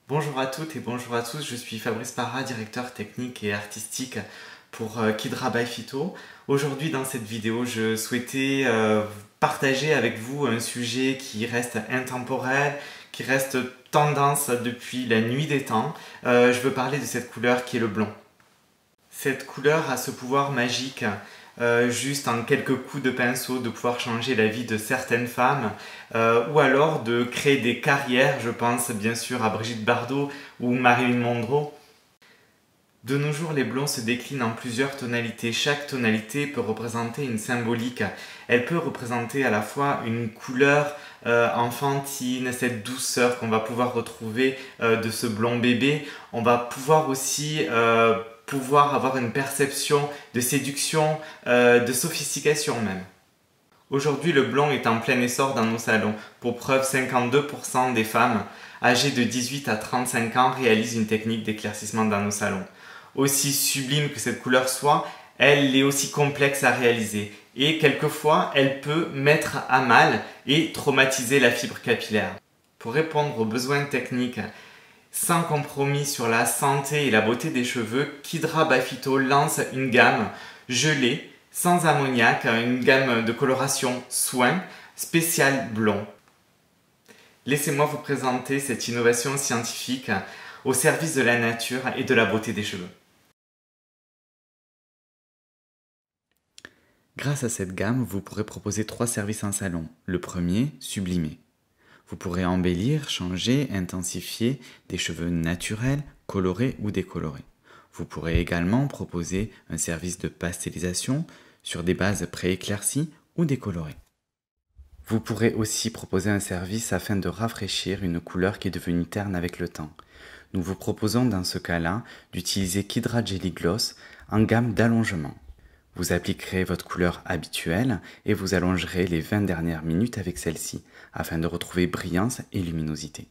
Bonjour à toutes et bonjour à tous, je suis Fabrice Parra, directeur technique et artistique pour Kidra by Phyto. Aujourd'hui dans cette vidéo, je souhaitais partager avec vous un sujet qui reste intemporel, qui reste tendance depuis la nuit des temps. Je veux parler de cette couleur qui est le blond. Cette couleur a ce pouvoir magique, juste en quelques coups de pinceau, de pouvoir changer la vie de certaines femmes, ou alors de créer des carrières, je pense bien sûr à Brigitte Bardot ou Marilyn Monroe. De nos jours, les blonds se déclinent en plusieurs tonalités. Chaque tonalité peut représenter une symbolique. Elle peut représenter à la fois une couleur enfantine, cette douceur qu'on va pouvoir retrouver de ce blond bébé. On va pouvoir aussi avoir une perception de séduction, de sophistication même. Aujourd'hui, le blond est en plein essor dans nos salons. Pour preuve, 52% des femmes âgées de 18 à 35 ans réalisent une technique d'éclaircissement dans nos salons. Aussi sublime que cette couleur soit, elle est aussi complexe à réaliser et quelquefois elle peut mettre à mal et traumatiser la fibre capillaire. Pour répondre aux besoins techniques sans compromis sur la santé et la beauté des cheveux, Kidra by Phyto lance une gamme gelée, sans ammoniac, une gamme de coloration soin spéciale blond. Laissez-moi vous présenter cette innovation scientifique au service de la nature et de la beauté des cheveux. Grâce à cette gamme, vous pourrez proposer 3 services en salon. Le premier, sublimer. Vous pourrez embellir, changer, intensifier des cheveux naturels, colorés ou décolorés. Vous pourrez également proposer un service de pastelisation sur des bases prééclaircies ou décolorées. Vous pourrez aussi proposer un service afin de rafraîchir une couleur qui est devenue terne avec le temps. Nous vous proposons dans ce cas-là d'utiliser Kidra Jelly Gloss en gamme d'allongement. Vous appliquerez votre couleur habituelle et vous allongerez les 20 dernières minutes avec celle-ci, afin de retrouver brillance et luminosité.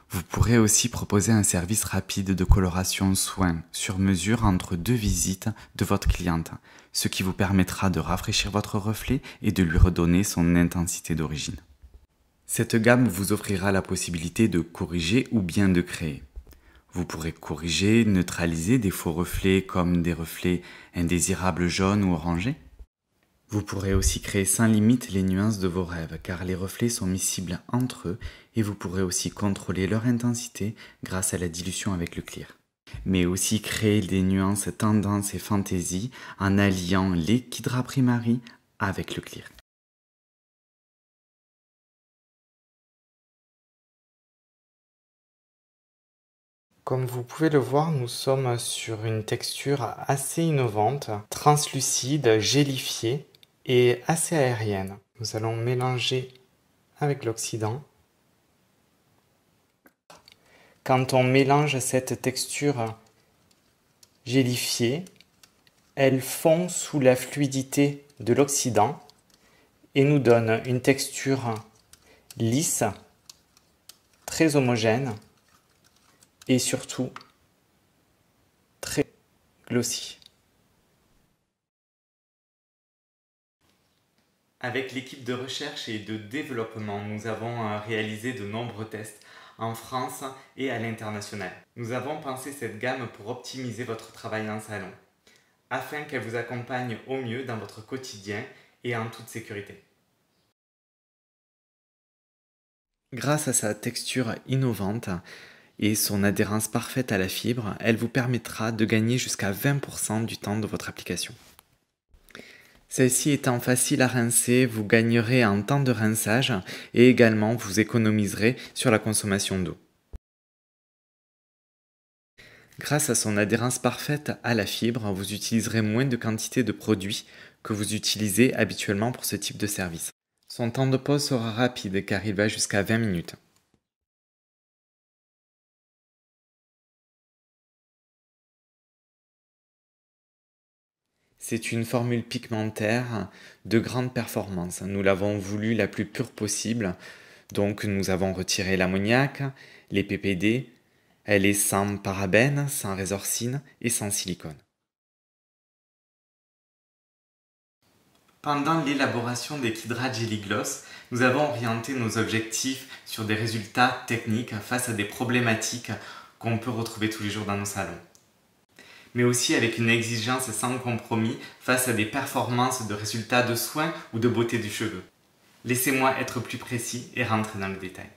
Vous pourrez aussi proposer un service rapide de coloration soin sur mesure entre 2 visites de votre cliente, ce qui vous permettra de rafraîchir votre reflet et de lui redonner son intensité d'origine. Cette gamme vous offrira la possibilité de corriger ou bien de créer. Vous pourrez corriger, neutraliser des faux reflets comme des reflets indésirables jaunes ou orangés. Vous pourrez aussi créer sans limite les nuances de vos rêves car les reflets sont miscibles entre eux et vous pourrez aussi contrôler leur intensité grâce à la dilution avec le clear. Mais aussi créer des nuances tendance et fantaisie en alliant les Kidra Primary avec le clear. Comme vous pouvez le voir, nous sommes sur une texture assez innovante, translucide, gélifiée et assez aérienne. Nous allons mélanger avec l'oxydant. Quand on mélange cette texture gélifiée, elle fond sous la fluidité de l'oxydant et nous donne une texture lisse, très homogène et surtout très glossy. Avec l'équipe de recherche et de développement, nous avons réalisé de nombreux tests en France et à l'international. Nous avons pensé cette gamme pour optimiser votre travail en salon, afin qu'elle vous accompagne au mieux dans votre quotidien et en toute sécurité. Grâce à sa texture innovante et son adhérence parfaite à la fibre, elle vous permettra de gagner jusqu'à 20% du temps de votre application. Celle-ci étant facile à rincer, vous gagnerez en temps de rinçage et également vous économiserez sur la consommation d'eau. Grâce à son adhérence parfaite à la fibre, vous utiliserez moins de quantité de produits que vous utilisez habituellement pour ce type de service. Son temps de pause sera rapide car il va jusqu'à 20 minutes. C'est une formule pigmentaire de grande performance. Nous l'avons voulu la plus pure possible, donc nous avons retiré l'ammoniac, les PPD, elle est sans parabènes, sans résorcine et sans silicone. Pendant l'élaboration des Kidra Jelly Gloss, nous avons orienté nos objectifs sur des résultats techniques face à des problématiques qu'on peut retrouver tous les jours dans nos salons. Mais aussi avec une exigence sans compromis face à des performances de résultats de soins ou de beauté du cheveu. Laissez-moi être plus précis et rentrer dans le détail.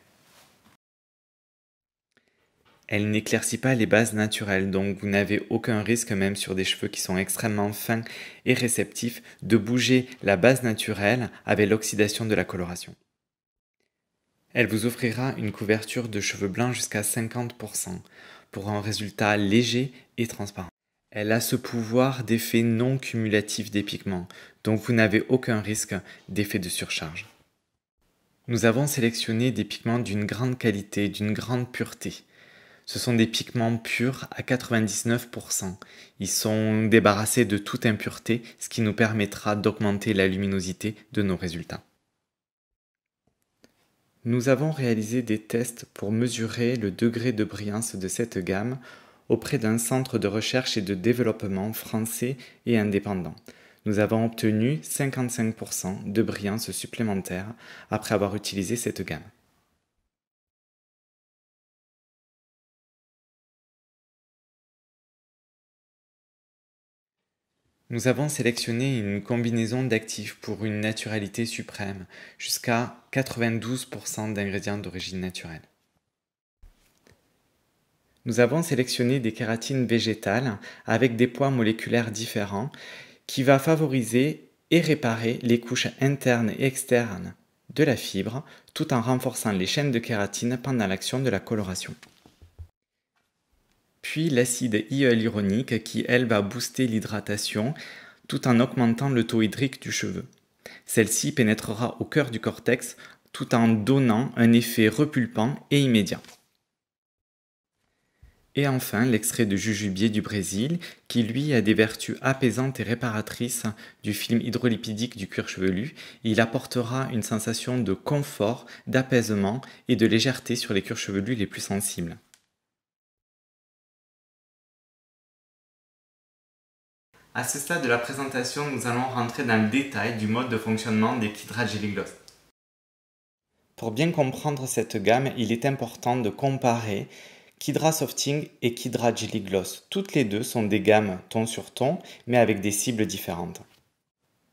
Elle n'éclaircit pas les bases naturelles, donc vous n'avez aucun risque, même sur des cheveux qui sont extrêmement fins et réceptifs, de bouger la base naturelle avec l'oxydation de la coloration. Elle vous offrira une couverture de cheveux blancs jusqu'à 50% pour un résultat léger et transparent. Elle a ce pouvoir d'effet non cumulatif des pigments, donc vous n'avez aucun risque d'effet de surcharge. Nous avons sélectionné des pigments d'une grande qualité, d'une grande pureté. Ce sont des pigments purs à 99%. Ils sont débarrassés de toute impureté, ce qui nous permettra d'augmenter la luminosité de nos résultats. Nous avons réalisé des tests pour mesurer le degré de brillance de cette gamme auprès d'un centre de recherche et de développement français et indépendant. Nous avons obtenu 55% de brillance supplémentaire après avoir utilisé cette gamme. Nous avons sélectionné une combinaison d'actifs pour une naturalité suprême, jusqu'à 92% d'ingrédients d'origine naturelle. Nous avons sélectionné des kératines végétales avec des poids moléculaires différents qui va favoriser et réparer les couches internes et externes de la fibre tout en renforçant les chaînes de kératine pendant l'action de la coloration. Puis l'acide hyaluronique qui, elle, va booster l'hydratation tout en augmentant le taux hydrique du cheveu. Celle-ci pénétrera au cœur du cortex tout en donnant un effet repulpant et immédiat. Et enfin, l'extrait de jujubier du Brésil qui, lui, a des vertus apaisantes et réparatrices du film hydrolipidique du cuir chevelu. Il apportera une sensation de confort, d'apaisement et de légèreté sur les cuirs chevelus les plus sensibles. À ce stade de la présentation, nous allons rentrer dans le détail du mode de fonctionnement des Kidra Jelly Gloss. Pour bien comprendre cette gamme, il est important de comparer Kidra Softing et Kidra Jelly Gloss. Toutes les deux sont des gammes ton sur ton, mais avec des cibles différentes.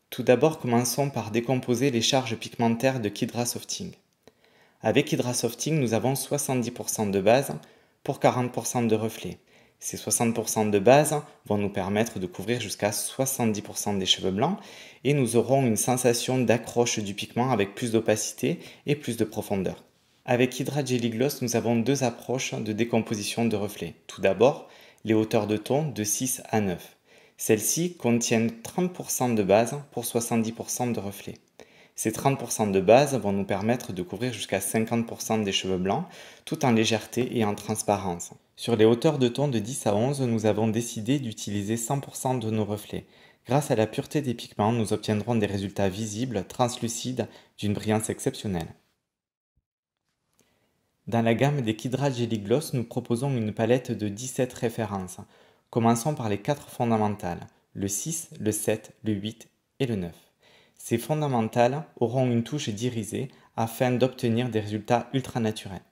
Tout d'abord, commençons par décomposer les charges pigmentaires de Kidra Softing. Avec Kidra Softing, nous avons 70% de base pour 40% de reflets. Ces 60% de base vont nous permettre de couvrir jusqu'à 70% des cheveux blancs et nous aurons une sensation d'accroche du pigment avec plus d'opacité et plus de profondeur. Avec Kidra Jelly Gloss, nous avons deux approches de décomposition de reflets. Tout d'abord, les hauteurs de ton de 6 à 9. Celles-ci contiennent 30% de base pour 70% de reflets. Ces 30% de base vont nous permettre de couvrir jusqu'à 50% des cheveux blancs, tout en légèreté et en transparence. Sur les hauteurs de ton de 10 à 11, nous avons décidé d'utiliser 100% de nos reflets. Grâce à la pureté des pigments, nous obtiendrons des résultats visibles, translucides, d'une brillance exceptionnelle. Dans la gamme des Kidra Jelly Gloss, nous proposons une palette de 17 références. Commençons par les 4 fondamentales, le 6, le 7, le 8 et le 9. Ces fondamentales auront une touche d'irisé afin d'obtenir des résultats ultra naturels.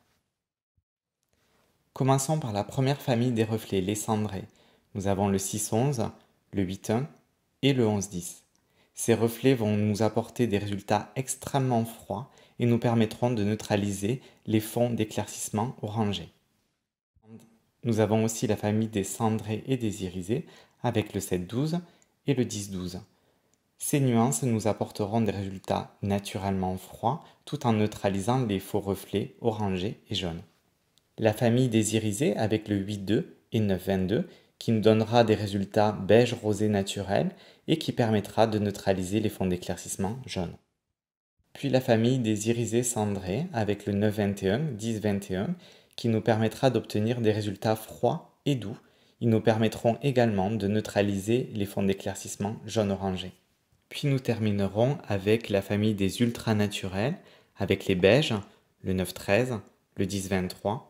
Commençons par la première famille des reflets, les cendrés. Nous avons le 6-11, le 8-1 et le 11-10. Ces reflets vont nous apporter des résultats extrêmement froids et nous permettront de neutraliser les fonds d'éclaircissement orangés. Nous avons aussi la famille des cendrés et des irisés avec le 7-12 et le 10-12. Ces nuances nous apporteront des résultats naturellement froids tout en neutralisant les faux reflets orangés et jaunes. La famille des irisés avec le 8-2 et 9-22 qui nous donnera des résultats beige rosé naturels et qui permettra de neutraliser les fonds d'éclaircissement jaunes. Puis la famille des irisés cendrés avec le 9-21, 10-21 qui nous permettra d'obtenir des résultats froids et doux. Ils nous permettront également de neutraliser les fonds d'éclaircissement jaune-orangé. Puis nous terminerons avec la famille des ultra naturels, avec les beiges, le 9-13, le 10-23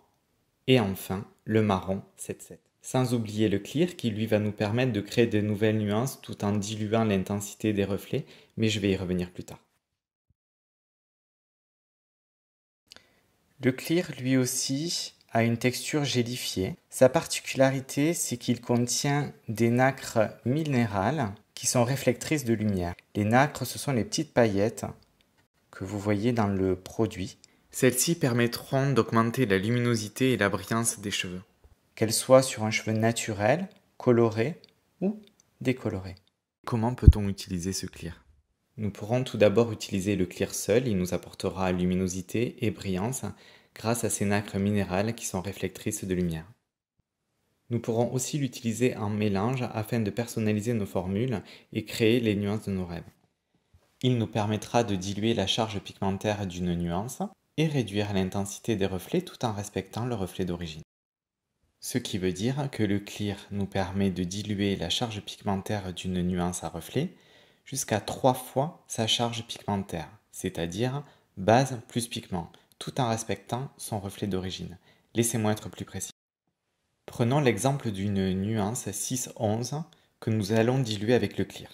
et enfin le marron 7-7. Sans oublier le clear qui lui va nous permettre de créer de nouvelles nuances tout en diluant l'intensité des reflets, mais je vais y revenir plus tard. Le clear lui aussi a une texture gélifiée. Sa particularité, c'est qu'il contient des nacres minérales qui sont réflectrices de lumière. Les nacres, ce sont les petites paillettes que vous voyez dans le produit. Celles-ci permettront d'augmenter la luminosité et la brillance des cheveux, qu'elles soient sur un cheveu naturel, coloré ou décoloré. Comment peut-on utiliser ce clear? Nous pourrons tout d'abord utiliser le clear seul, il nous apportera luminosité et brillance grâce à ces nacres minérales qui sont réflectrices de lumière. Nous pourrons aussi l'utiliser en mélange afin de personnaliser nos formules et créer les nuances de nos rêves. Il nous permettra de diluer la charge pigmentaire d'une nuance et réduire l'intensité des reflets tout en respectant le reflet d'origine. Ce qui veut dire que le clear nous permet de diluer la charge pigmentaire d'une nuance à reflet jusqu'à 3 fois sa charge pigmentaire, c'est-à-dire base plus pigment, tout en respectant son reflet d'origine. Laissez-moi être plus précis. Prenons l'exemple d'une nuance 6-11 que nous allons diluer avec le clear.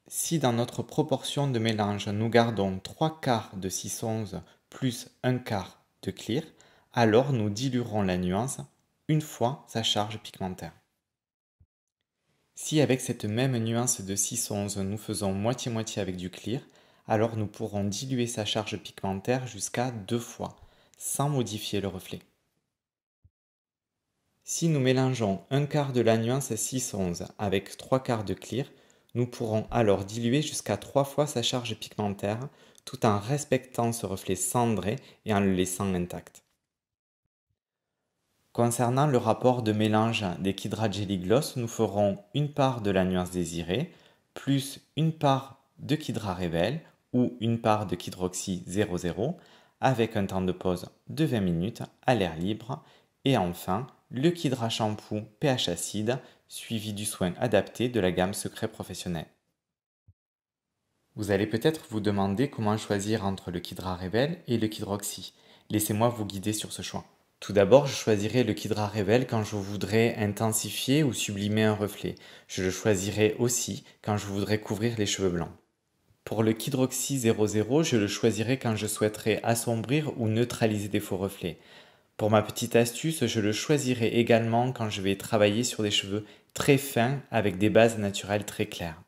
Si dans notre proportion de mélange nous gardons 3/4 de 6-11 plus 1/4 de clear, alors nous diluerons la nuance une fois sa charge pigmentaire. Si avec cette même nuance de 6-11 nous faisons moitié-moitié avec du clear, alors nous pourrons diluer sa charge pigmentaire jusqu'à 2 fois, sans modifier le reflet. Si nous mélangeons 1/4 de la nuance 6-11 avec 3/4 de clear, nous pourrons alors diluer jusqu'à 3 fois sa charge pigmentaire tout en respectant ce reflet cendré et en le laissant intact. Concernant le rapport de mélange des Kidra Jelly Gloss, nous ferons une part de la nuance désirée plus une part de Kidra Rebel ou une part de Kidroxy 00 avec un temps de pause de 20 minutes à l'air libre et enfin le Kidra Shampoo pH acide suivi du soin adapté de la gamme Secret Professionnel. Vous allez peut-être vous demander comment choisir entre le Kidra Rebel et le Kidroxy. Laissez-moi vous guider sur ce choix. Tout d'abord, je choisirai le Kidra Rebel quand je voudrais intensifier ou sublimer un reflet. Je le choisirai aussi quand je voudrais couvrir les cheveux blancs. Pour le Kidroxy 00, je le choisirai quand je souhaiterais assombrir ou neutraliser des faux reflets. Pour ma petite astuce, je le choisirai également quand je vais travailler sur des cheveux très fins avec des bases naturelles très claires.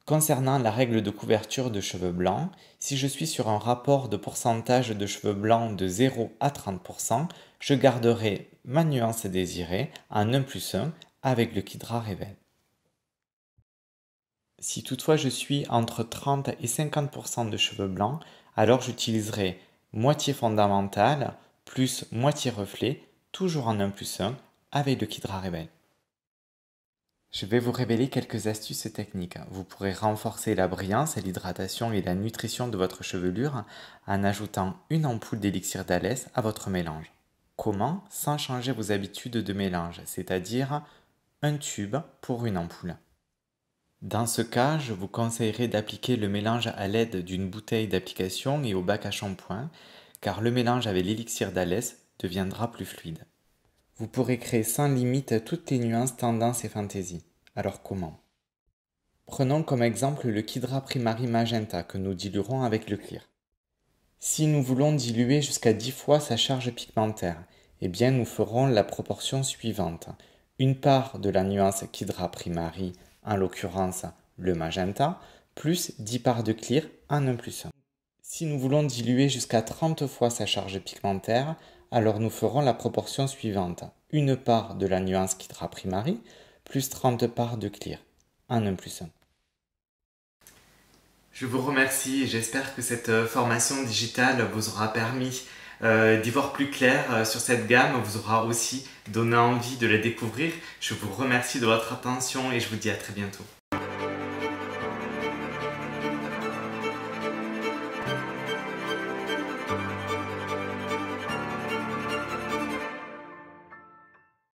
Concernant la règle de couverture de cheveux blancs, si je suis sur un rapport de pourcentage de cheveux blancs de 0 à 30%, je garderai ma nuance désirée en 1+1 avec le Kidra Rebel. Si toutefois je suis entre 30 et 50% de cheveux blancs, alors j'utiliserai moitié fondamentale plus moitié reflet, toujours en 1+1 avec le Kidra Rebel. Je vais vous révéler quelques astuces techniques. Vous pourrez renforcer la brillance, l'hydratation et la nutrition de votre chevelure en ajoutant une ampoule d'élixir d'Alès à votre mélange. Comment? Sans changer vos habitudes de mélange, c'est-à-dire un tube pour une ampoule. Dans ce cas, je vous conseillerais d'appliquer le mélange à l'aide d'une bouteille d'application et au bac à shampoing, car le mélange avec l'élixir d'Alès deviendra plus fluide. Vous pourrez créer sans limite toutes les nuances, tendances et fantaisies. Alors comment? Prenons comme exemple le Kidra Primary Magenta que nous diluerons avec le clear. Si nous voulons diluer jusqu'à 10 fois sa charge pigmentaire, eh bien nous ferons la proportion suivante. Une part de la nuance Kidra Primary, en l'occurrence le magenta, plus 10 parts de clear en 1+1. Si nous voulons diluer jusqu'à 30 fois sa charge pigmentaire, alors nous ferons la proportion suivante. Une part de la nuance Kidra Primary, plus 30 parts de clear, en 1+1. Je vous remercie et j'espère que cette formation digitale vous aura permis d'y voir plus clair sur cette gamme, vous aura aussi donné envie de la découvrir. Je vous remercie de votre attention et je vous dis à très bientôt.